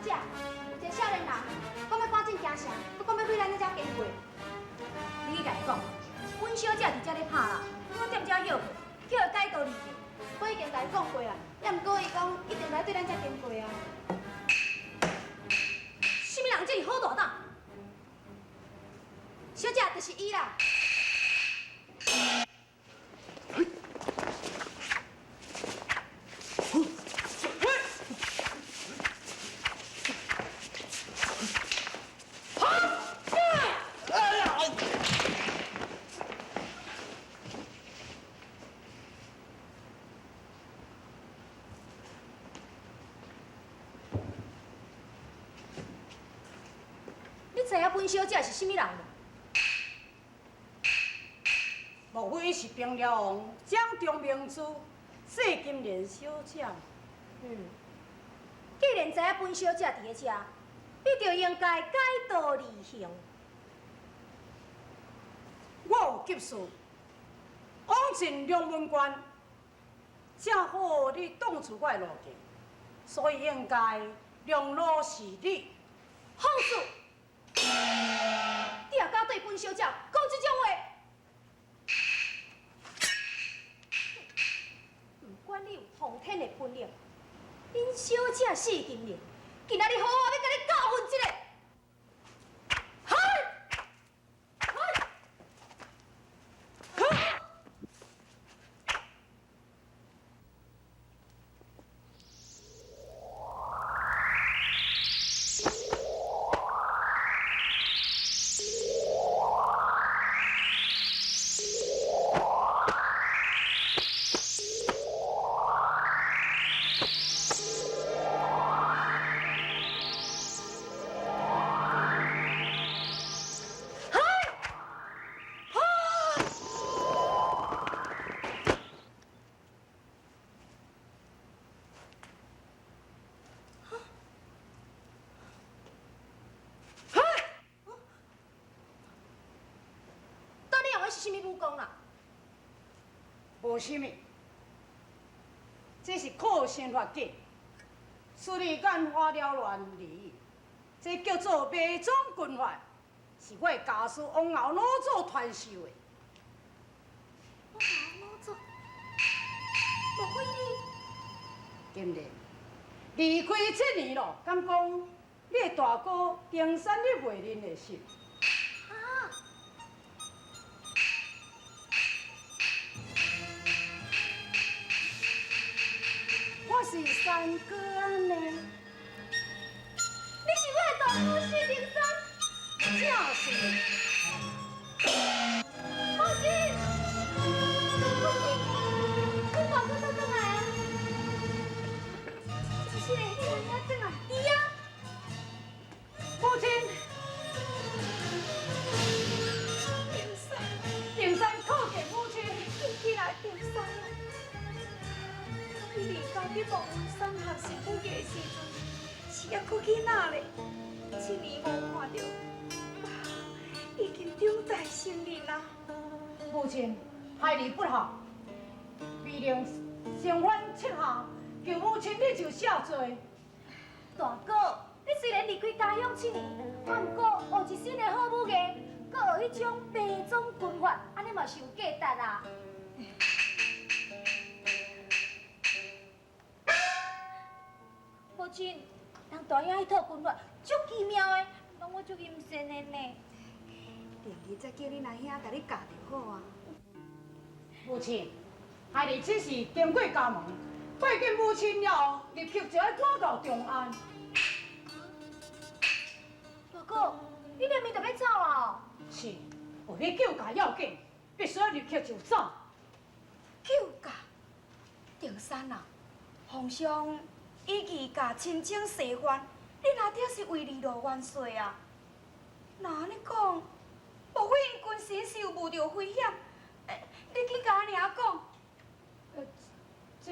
姐，有一个少年人讲要赶紧行城，佮讲要对咱这遮经过。你去甲伊讲，阮小姐伫遮咧拍啦，我踮遮歇过，叫伊改道离去。我已经甲伊讲过啊，也毋过伊讲一定来对咱遮经过啊。什么人这么好大胆？小姐就是伊啦。知影本小姐是什么人无？莫非是平辽王掌中明珠谢金莲小姐？既然知影本小姐伫咧遮，你就应该改道而行。我有急事，往进龙门关，正好你挡住我的路径，所以应该让路是你。放肆！你也敢对本小姐讲这种话？不管你有通天的本领，恁小姐四金莲，今仔日好好要甲你教训一下。什么武功啦？无什么，这是靠身法计，处理眼花缭乱离，这叫做迷踪军法，是我的家师王敖老祖传授的。王敖老祖，莫非你？金莲，离开7年咯，敢讲你的大哥丁山你袂认得识？啊！我是三哥呢。你是我的大哥是丁山？正是。父亲，父亲，阮大哥倒转来啊！是个迄个仔转来，伊啊！父亲，丁山叩见母亲。起来，丁山啊！你离家去龙山学习武艺的时阵，是还搁囡仔咧，7年无看到，已经长大成人啦。父亲害你不好，必令承翻7下，求母亲你就赦罪。大哥，你虽然离开家乡7年，但不过学一身的好武艺，搁学迄种迷踪军法，安尼嘛是有价值啊。父亲，人大爷迄套军法足奇妙的，让我足阴森的呢。第二再叫你阿兄甲你教就好啊。母亲，害你只是经过家门，拜见母亲了后，立刻就要赶到长安。大哥，你连面就要走啊？是，为了救家要紧，必须要立刻就走。救驾，丁山啊，皇上以义甲亲情示范，你哪点是为二路元帅啊？那安尼讲，莫非因军神是有冒着危险？你去甲阿娘讲。这。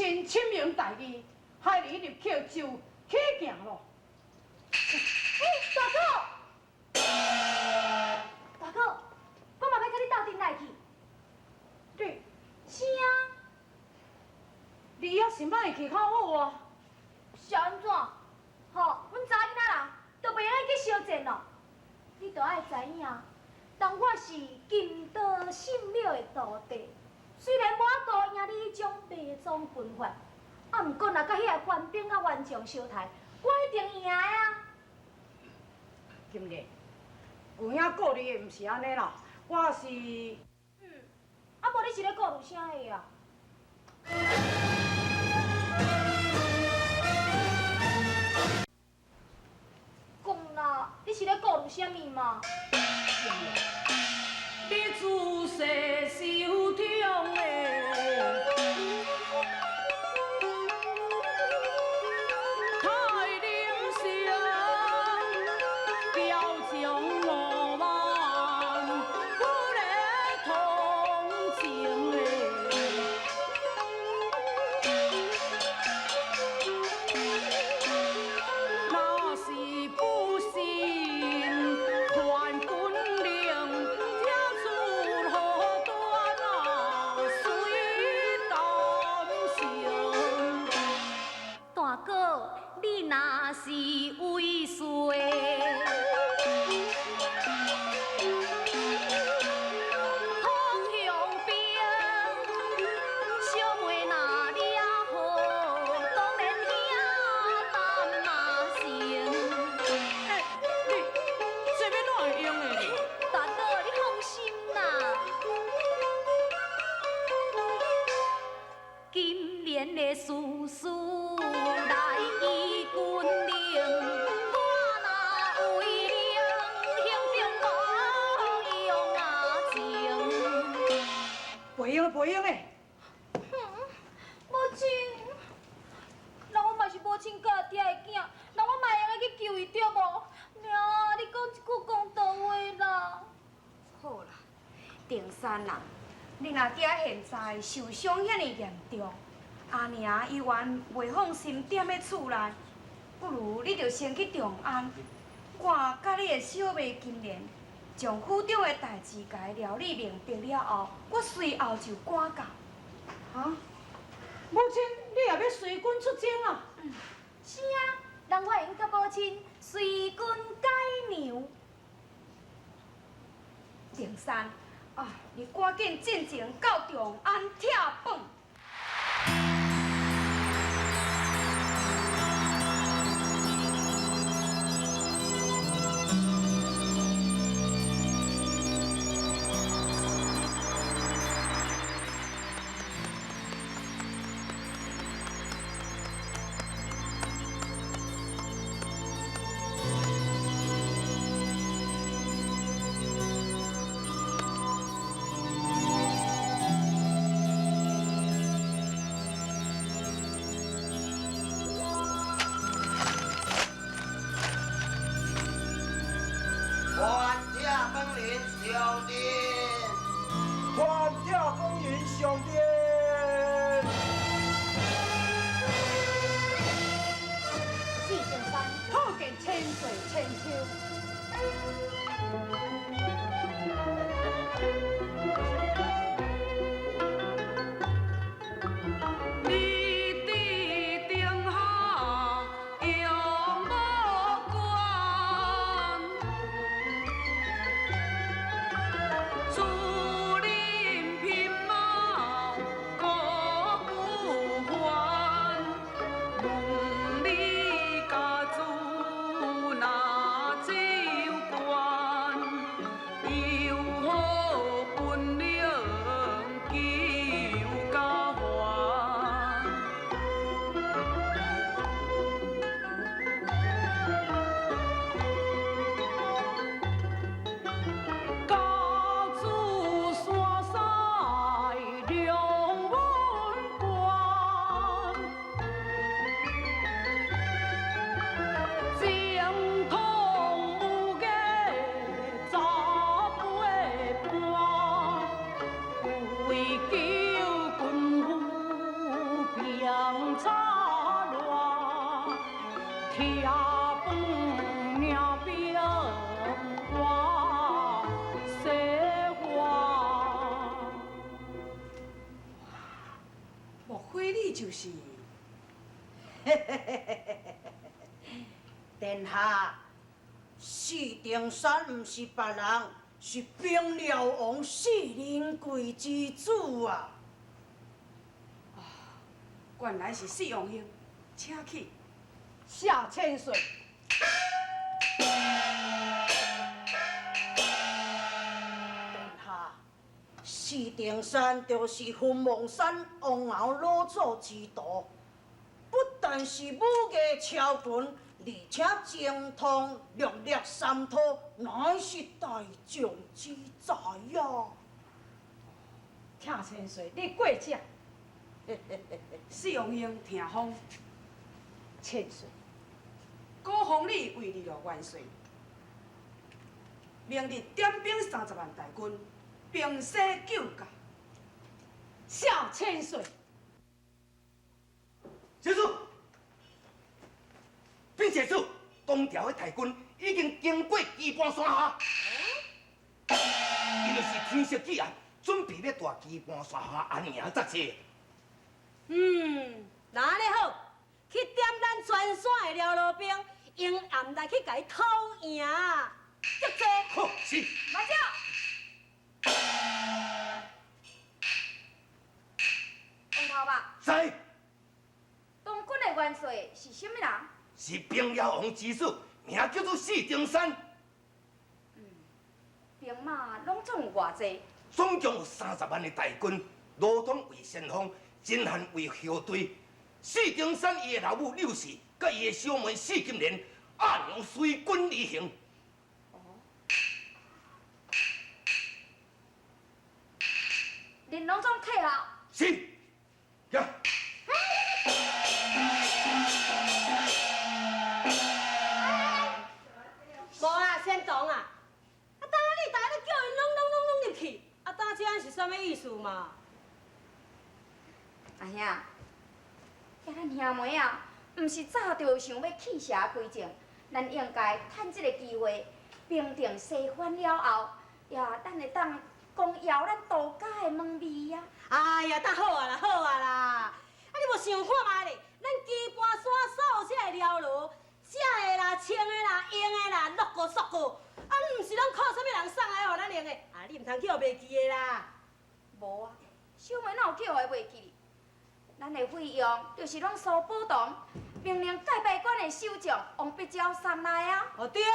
亲亲明大义，害你入口就起行咯。大哥，大哥，我嘛要甲你斗阵来去。对，是啊，你也是莫去较好啊。是安怎？吼，阮查囡仔人都袂用去相战咯。你都爱知影，当我是金刀圣庙的徒弟，虽然无法度赢你迄种卖种军法，啊，毋过若甲迄个官兵甲员将相刣，我一定赢的啊！金莲，有影顾你的毋是安尼啦，我是啊，无你是咧顾虑啥个啊？讲啦，你是咧顾虑啥物嘛？你自细受痛的。是为谁？通向兵，小妹若了好，当然兄担嘛成。你这要哪会用的？大哥，你放心啦。今年的事事来依军令，我若为令，行中无用啊情。袂用袂用的。母亲，那我嘛是母亲家爹的囝，那我嘛会用去救伊对无？娘，你讲一句公道话啦。好啦，定山啦，你若爹现在受伤遐尼严重，阿娘伊原袂放心踮咧厝内，不如你就先去长安，我甲你的小妹金莲，将府中的代志甲伊料理明白了后，我随后就赶到。哈？母亲，你也要随军出征啊？是啊，人我应甲母亲随军改娘。定山，啊，你赶紧进前到长安拆饭。还家本领兄弟，还家风云兄弟，四正山，可见千岁千秋。你的定下永无关，竹林品貌各不还，问你家住哪酒馆？就是，殿下，四顶山毋是别人，是冰辽王四灵贵之子啊！原来是四王兄，请起。夏千岁。殿下，四顶山就是凤凰山王后老祖之都，不但是武艺超群，而且精通六略三套，乃是大将之才呀！夏千岁，你过奖。四王兄听风，千岁，古封你为二路元帅，明日点兵30万大军，平西救驾。夏千岁，结束。并且主，东条的大军已经经过基盘山下，因为是天色既暗，准备要大基盘山下安营作战。那安尼好，去点咱全山的辽路兵，用暗来去甲伊讨赢，接济。好，是。马将，王头吧，在东军的元帅是什么人？是冰辽王之子，名叫做四顶山，兵马拢总有偌济？总共有30万的大军，罗通为先锋，真汉为后队。四顶山伊的老母柳氏，甲伊的小妹四金莲，按样随军而行。恁拢总退后。是，呀。无啊，先动啊！当你大家叫伊拢入去，当这样是啥物意思嘛？阿兄，甲咱兄妹啊，毋是早就想要弃邪归正，咱应该趁这个机会平定西番了后，咱会当讲邀咱度假的门楣呀。哎呀，当好啊啦，好啊啦！你无想看嘛咧？咱基盘山所有这个了路，食的啦、穿的啦、用的啦，落个索个，毋是拢靠啥物人送来互咱用的？你毋通叫袂记的啦。无啊，小妹哪有叫的袂记？咱的费用就是拢苏宝堂命令界拜馆的首长王必昭送来啊。哦对啊，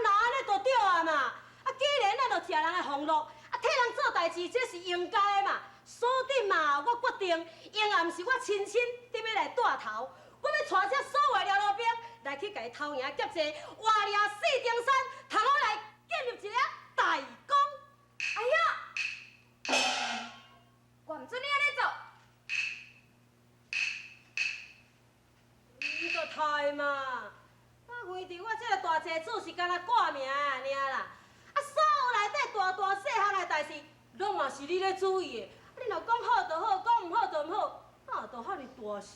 那安尼就对啊嘛。既然咱就听人的俸禄，替人做代志，这是应该的嘛。所以嘛，我决定，永暗是我亲踮来带头，我要带这所有了路兵来去甲伊偷赢劫济，活掠四顶山，通好来建立一个大功。哎呀，我唔准你安尼做。你个太嘛！为着我这个大祭子是干那挂名尔啦，所有内底大大细项的代志，拢嘛是你咧注意的。你若讲好就好，讲唔好就唔好，就遐尼大声。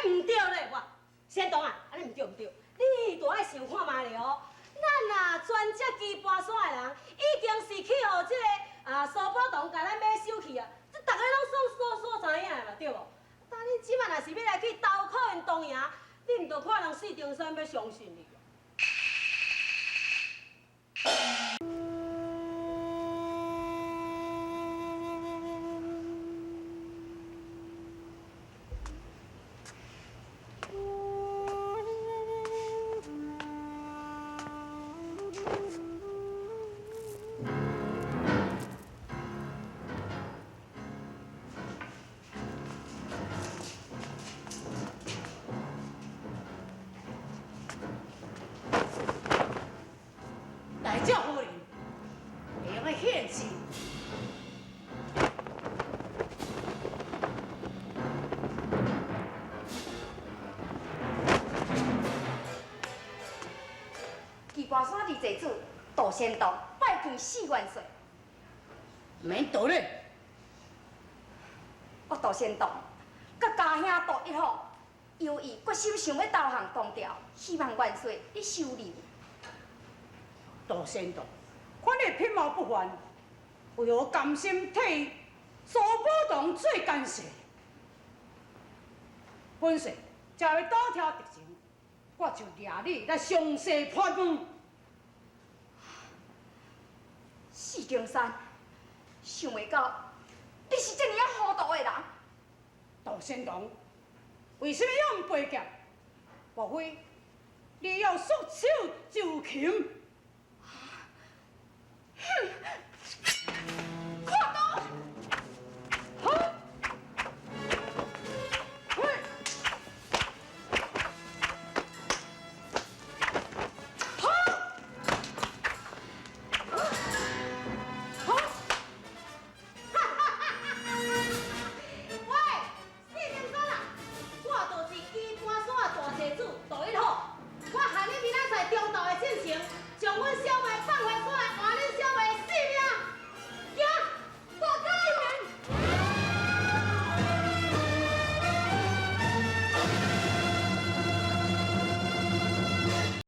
唔对咧，我先动啊，安尼唔对唔对，你就爱想看嘛了哦。咱啊，全这基盘山的人，已经是去互这个苏宝堂甲咱买收去啊，这大家拢所知影的嘛，对无？但你即摆若是要来去投靠因东营，你唔着可能四顶山要相信你。大将夫人，会用个献词。基盘山二祭子杜仙洞拜见四元帅。免道理，我杜仙洞甲家兄杜一号，由于决心想要投降东条，希望元帅你收留。杜仙道，看你品貌不凡，为何甘心替苏宝堂做干涉？本帅才会倒挑敌情，我就抓你来详细盘问。四景山，想袂到你是这么啊糊涂的人。杜仙堂，为什么要背劫？莫非你要束手就擒？